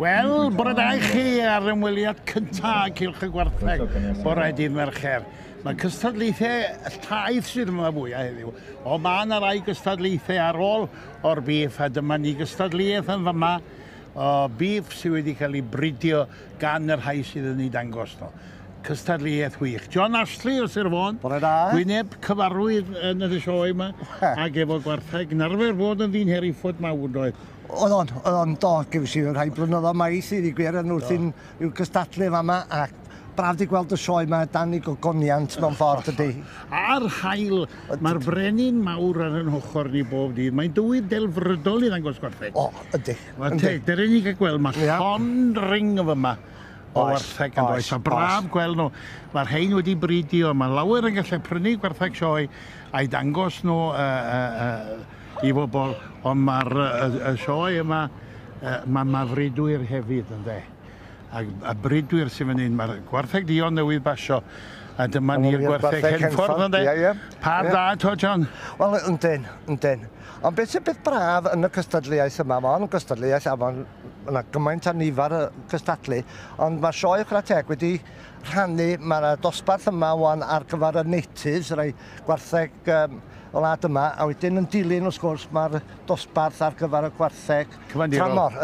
Wel, bore da i chi ar ymweliad cyntaf Cylch y Gwartheg, bore dydd Mercher. Mae cystadlaethau taith sydd yma fwyaf heddiw. O, mae yna rai cystadlaethau ar ôl o'r bif, a dyma ni gystadlaeth yn fyma o bif sydd wedi cael ei bridio gan yr rhai sydd yn ei dangos nhw. Cystadlaeth wych. John Ashley o Sir Fôn. Bore da. Gwyneb cyfarwydd yn y sioe yma. Ac efo Gwartheg. Narfer fod yn ddyn heriffod mawr doedd. Oedd o'n do, gyfys i rhai blynyddoedd maith i ddigwyr yn wrthyn i'w cystadlu fama a braf di gweld y sioe yma dan i gogoniant mewn ffordd ydy. A'r hael, mae'r brenin mawr ar yn ochr ni bob dydd. Mae'n dywyd delfrydol i ddangos Gwartheg. O, ydy. Dyr ni gael gweld, mae llon ring o fyma o Gwartheg yn does. A braf gweld nhw. Mae'r hein wedi bridio. Mae lawer yn gallu prynu Gwartheg sioe a'i dangos nhw i bobl, ond mae'r sioe yma, mae fridwyr hefyd yn de. A bridwyr sy'n fan hyn, mae'r Gwartheg Dion newydd basio, a dyma ni'r Gwartheg Henffordd yn de. Pa da to, John? Wel, yndyn. Ond beth sy'n beth braf yn y cystadleuaeth yma, mae'n cystadleuaeth a mae'n gymaint a nifar y cystadlu, ond mae sioe Chwaraeteg wedi rhannu, mae'r dosbarth yma wan ar gyfer y natives, rai Gwartheg o lad yma, a wedyn yn dilyn wrth gwrs mae'r dosbarth ar gyfer y Gwartheg tramor.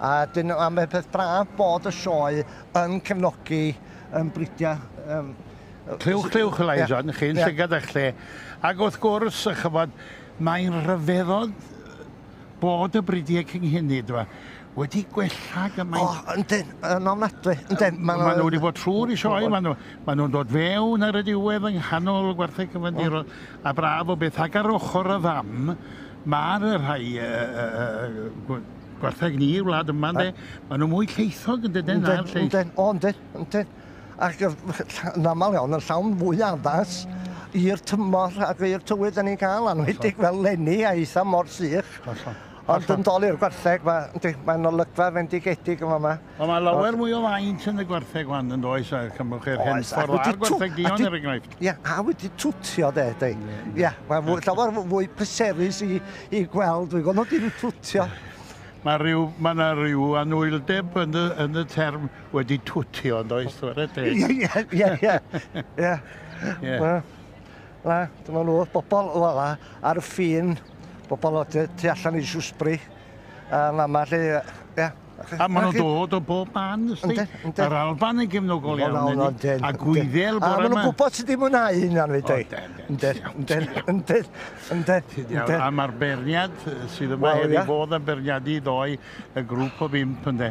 A mae'n peth braf bod y sioe yn cefnogi bridiau. Clywch y lai, John, chi'n llygad eich lle. Ac wrth gwrs, mae'n rhyfeddod bod y bridiau cynghynnu wedi gwella gymaint. O, yndyn, yn ofnadwy. Maen nhw wedi bod trwy'r i sioe, maen nhw'n dod fewn ar y diwedd yng nghanol Gwartheg Cyfandirol, a braf o beth. Ac ar ochr y fam, mae'r rhai Gwartheg ni, wlad yma, maen nhw mwy lleithog yn dydyn na'r lleill. Yndyn. Ac yn aml iawn, yn llawn fwy addas i'r tymor ac i'r tywyd yn ei cael, anwedig fel lenni a eitha mor sych. Ond yn dol i'r Gwartheg, mae'n olygfa fendigedig yma yma. Ond mae lawer mwy o faint yn y Gwartheg wan yn does, a cymwch i'r Henffordd a'r Gwartheg Dion er enghraifft. Ie, a wedi twtio de. Ie, mae'n llawer fwy pleserus i gweld, dwi'n gwybod wedi twtio. Mae yna rhyw anwyldeb yn y term wedi twtio, yn does? Ie. Dyma nhw, bobl ar y ffin, bobl o tu allan i Siwsbri. A maen nhw'n dod o bob man, ysdi? Yr Alban yn gymnogol iawn, a Gwyddel bore yma. A maen nhw'n gwybod sydd wedi mwynhau hynna'n fyd. Yndyn. A mae'r berniad sydd yma heddi fod yn berniadu ddoi y grŵp o 5 yn de.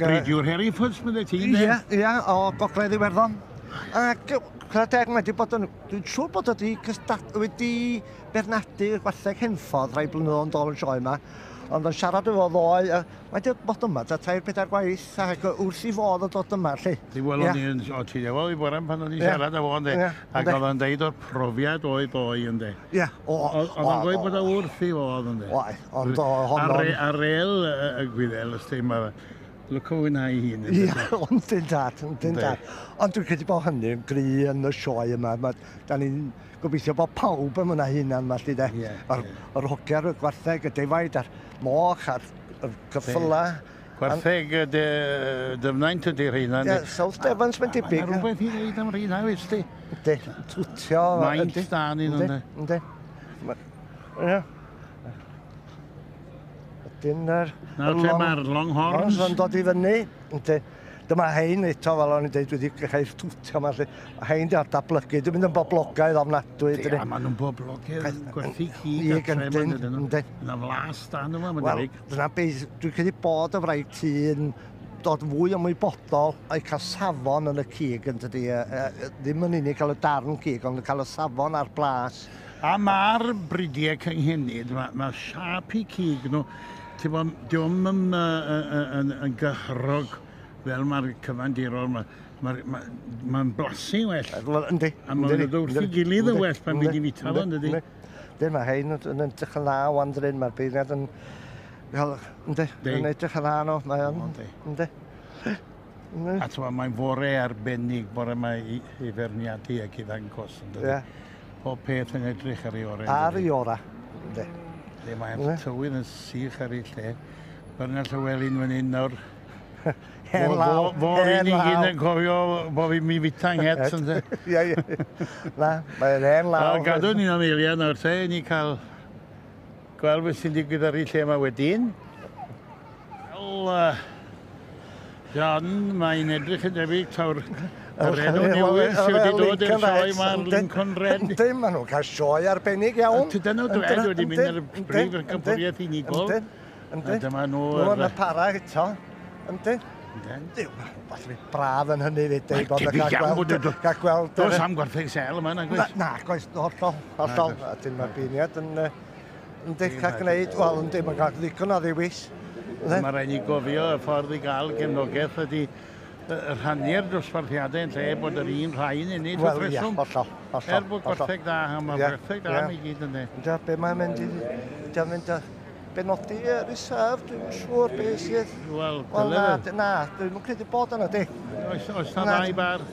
Bridiwr Heriffords, mynd e ti? Ie, o Gogledd Iwerddon. Ac Chwaraeteg wedi bod yn... Dwi'n siŵr bod wedi bernadu Gwartheg Henffordd rai blynyddoedd yn dol yn sioe yma. Ond yn siarad efo ddoe, mae wedi bod yma, 3-4 gwaith, ac wrth i fod yn dod yma, lle. Di welon ni yn o ti efo i bore pan o'n i'n siarad efo yn de, ac oedd yn deud o'r profiad oedd doi yn de. Ie. Oedd yn gweud bod o wrth i fod yn de. Ond o honno'n... Ar el y Gwyddel, ysdi, mae lwc o wynhau hun. Ie, ond dyn dad. Ond dwi'n credu bod hynny yn gry yn y sioe yma. Da ni'n gobeithio bod pawb yn mwynhau hynna'n yma, lle de. Yr hogiau'r Gwartheg, y defaid a'r moch a'r cyffyla. Gwartheg dyfnaint ydy'r rheina. Ie, South Devons mae'n debyg. Mae rhywbeth i ddweud am rheina, ysdi? Ydy, twtio. Maint da ni'n ynddo. Ynddi. Ie. Nawr lle mae'r Longhorns yn dod i fyny. Dyma hein eto, fel o'n i'n dweud, wedi cael twtio yma. Hein di ar datblygu, dwi'n mynd yn boblogaidd ofnadwy. Ia, maen nhw'n boblogaidd, gwerthu cig a trefn ydyn nhw. Yna flas dan yma, mae'n debyg. Dyna beth, dwi'n credu bod y wraig ti yn dod fwy ymwybodol a'i cael safon yn y cig yn dydi. Ddim yn unig cael y darn cig, ond cael y safon a'r blas. A mae'r bridiau cynghennid, mae siap i cig nhw. Diolch yn gyhrog fel mae'r cyfandirol. Mae'n blasu well. Yndi. A mae'n wrth i gilydd y well pan mynd i fita fo, ynddi? Mae hein yn edrych yn dda wan dryn, mae'r beirniad yn... Yndi, yn edrych yn dda nhw, mae yn. Yndi. A mae'n fore arbennig, bore mae i ferniadu ac i ddangos, ynddi? Pob peth yn edrych ar ei ora. Ar ei ora, yndi. Mae'r tywydd yn sych ar ei lle. Byna Llywelyn fan hyn nawr. Hen law. Fo'r un i gyd yn cofio bo fi mi fita nghet yn de. Ie. Na, mae'n hen law. Gadw ni'n am eiliad nawr te, ni cael gweld beth sy'n digwydd ar ei lle yma wedyn. Wel, John, mae'n edrych yn debyg tawr yr enw newydd sydd wedi dod i'r sioe yma'r Lincoln Red. Yndyn, maen nhw'n cael sioe arbennig iawn. Dyn nhw dweud wedi mynd ar y brif gymwriaeth unigol. Yndyn. Dyma nhw... Nhw yn y para eto. Yndyn. Dyw, falle braf yn hynny fyd ei bod yn cael gweld... Does am gwartheg sel yma, na gwrs? Na, gwrs, hollol. A dyn mae'r beiniad yn cael gwneud, wel, yndyn, mae'n cael ddigon o ddiwys. Mae rhaid ni gofio y ffordd i gael gefnogaeth ydy rhannu'r dosbarthiadau yn lle bod yr un rhain yn neud wrth reswm. Hollol. Bod gwartheg da, mae gwartheg da i gyd yn de. Be mae'n mynd i... Di'n mynd i benodi reserve, dwi'n siŵr beth sydd. Wel, na, dwi'n mynd credu bod yna, di. Oes na ddau bar?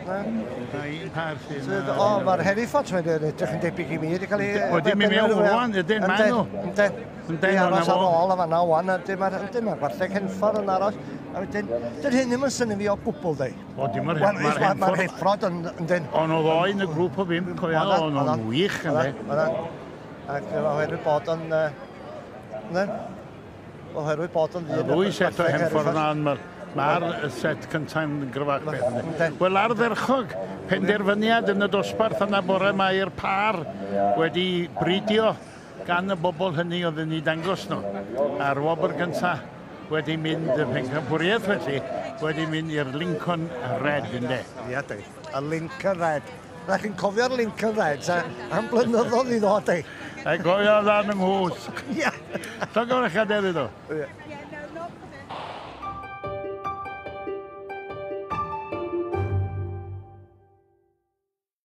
Na. Un par sy'n... O, mae'r Hereford mae'n edrych yn debyg i mi, wedi cael ei... Wedi mi mewn rwan, ydyn, maen nhw. Yndyn. Yndyn, aros ar ôl a fanna wan, yndyn, mae'r gwartheg Henffordd yn aros. A wedyn, dyn hyn ddim yn syni fi o gwbl, di. O, dim yr Henffordd. Mae'r Hereford yn... Ond oedd o yn y grŵp o 5, coia, o'n o'n wych, ynddi. Ac oherwydd bod yn... Oherwydd bod yn ddyn... Ddwy set o Henffordd yna, mae'r set cyntaf yn gryfach beth. Wel, ardderchog penderfyniad yn y dosbarth yna bore mae'r par wedi bridio gan y bobl hynny oedd yn ei dangos nhw. A'r wobr gyntaf wedi mynd, y pencampwriaeth felly, wedi mynd i'r Lincoln Red, ynddo. Ie, di. Y Lincoln Red. Na chi'n cofio'r Lincoln Red, am blynyddoedd i ddod, di. A gofio dan yng nghws. Ie. So gofio eich adeilad o? Ie.